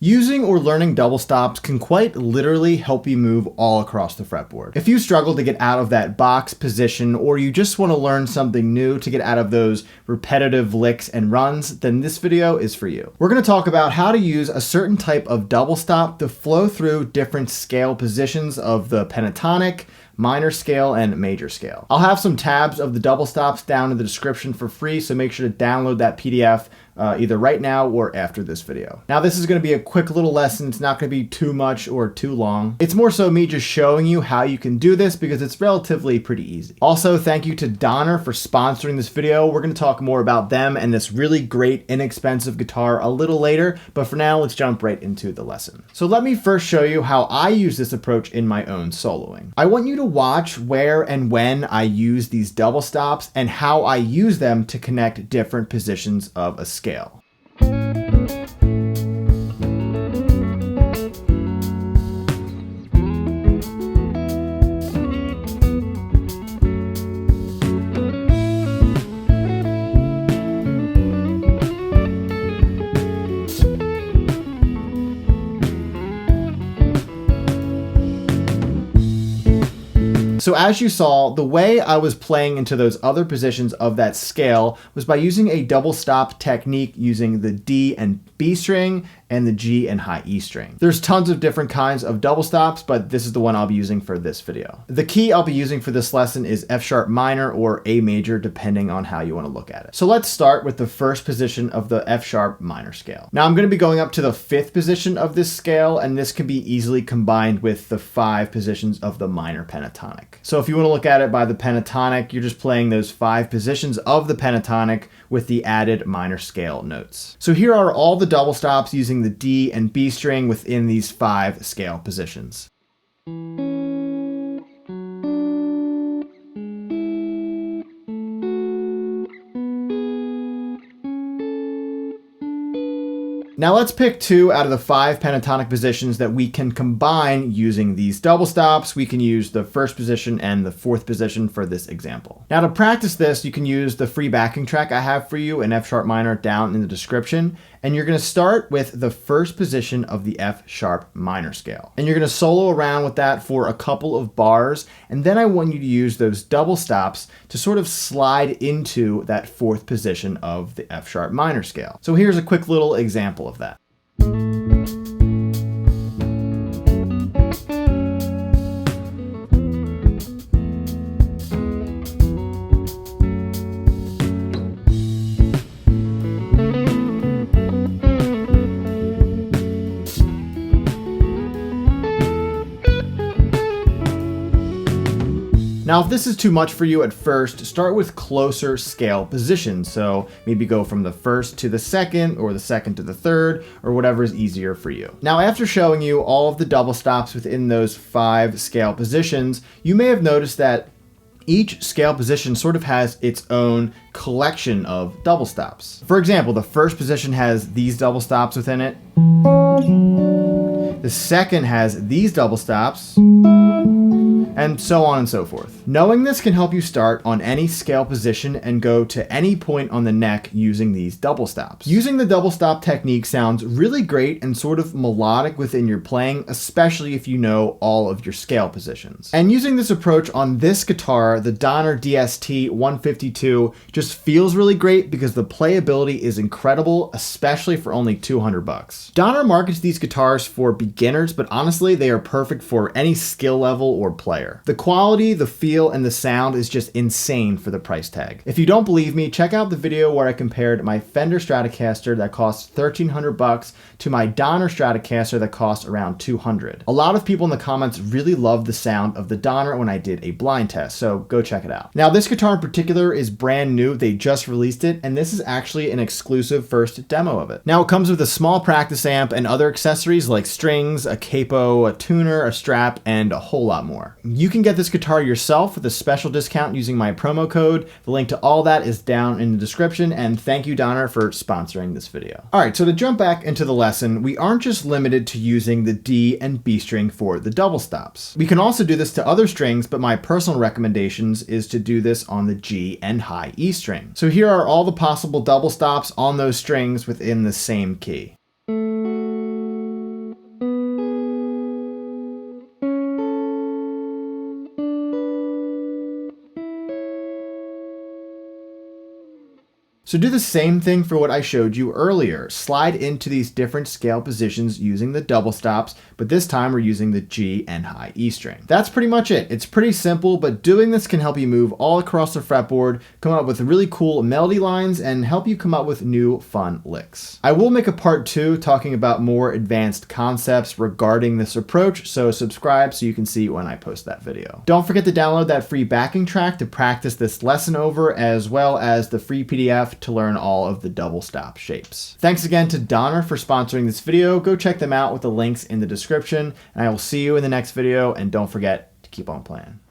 Using or learning double stops can quite literally help you move all across the fretboard. If you struggle to get out of that box position, or you just want to learn something new to get out of those repetitive licks and runs, then this video is for you. We're going to talk about how to use a certain type of double stop to flow through different scale positions of the pentatonic, minor scale, and major scale. I'll have some tabs of the double stops down in the description for free, so make sure to download that PDF either right now or after this video. Now, this is going to be a quick little lesson. It's not going to be too much or too long. It's more so me just showing you how you can do this because it's relatively pretty easy. Also, thank you to Donner for sponsoring this video. We're going to talk more about them and this really great inexpensive guitar a little later, but for now, let's jump right into the lesson. So let me first show you how I use this approach in my own soloing. I want you to watch where and when I use these double stops and how I use them to connect different positions of a scale. So as you saw, the way I was playing into those other positions of that scale was by using a double stop technique using the D and B string and the G and high E string. There's tons of different kinds of double stops, but this is the one I'll be using for this video. The key I'll be using for this lesson is F sharp minor or A major, depending on how you want to look at it. So let's start with the first position of the F sharp minor scale. Now I'm going to be going up to the 5th position of this scale, and this can be easily combined with the 5 positions of the minor pentatonic. So if you want to look at it by the pentatonic, you're just playing those 5 positions of the pentatonic with the added minor scale notes. So here are all the double stops using the D and B string within these 5 scale positions. Now let's pick 2 out of the 5 pentatonic positions that we can combine using these double stops. We can use the 1st position and the 4th position for this example. Now to practice this, you can use the free backing track I have for you in F sharp minor down in the description. And you're going to start with the 1st position of the F sharp minor scale. And you're going to solo around with that for a couple of bars. And then I want you to use those double stops to sort of slide into that 4th position of the F sharp minor scale. So here's a quick little example of that. Now, if this is too much for you at first, start with closer scale positions. So maybe go from the 1st to the 2nd, or the 2nd to the 3rd, or whatever is easier for you. Now, after showing you all of the double stops within those 5 scale positions, you may have noticed that each scale position sort of has its own collection of double stops. For example, the 1st position has these double stops within it. The 2nd has these double stops, and so on and so forth. Knowing this can help you start on any scale position and go to any point on the neck using these double stops. Using the double stop technique sounds really great and sort of melodic within your playing, especially if you know all of your scale positions. And using this approach on this guitar, the Donner DST 152, just feels really great because the playability is incredible, especially for only $200. Donner markets these guitars for beginners, but honestly, they are perfect for any skill level or player. The quality, the feel, and the sound is just insane for the price tag. If you don't believe me, check out the video where I compared my Fender Stratocaster that cost $1,300 to my Donner Stratocaster that cost around $200. A lot of people in the comments really loved the sound of the Donner when I did a blind test, so go check it out. Now, this guitar in particular is brand new. They just released it, and this is actually an exclusive first demo of it. Now, it comes with a small practice amp and other accessories like strings, a capo, a tuner, a strap, and a whole lot more. You can get this guitar yourself with a special discount using my promo code. The link to all that is down in the description, and thank you, Donner, for sponsoring this video. All right, so to jump back into the lesson, we aren't just limited to using the D and B string for the double stops. We can also do this to other strings, but my personal recommendations is to do this on the G and high E string. So here are all the possible double stops on those strings within the same key. So do the same thing for what I showed you earlier. Slide into these different scale positions using the double stops, but this time we're using the G and high E string. That's pretty much it. It's pretty simple, but doing this can help you move all across the fretboard, come up with really cool melody lines, and help you come up with new fun licks. I will make a part 2 talking about more advanced concepts regarding this approach, so subscribe so you can see when I post that video. Don't forget to download that free backing track to practice this lesson over, as well as the free PDF to learn all of the double stop shapes. Thanks again to Donner for sponsoring this video. Go check them out with the links in the description, and I will see you in the next video, and don't forget to keep on playing.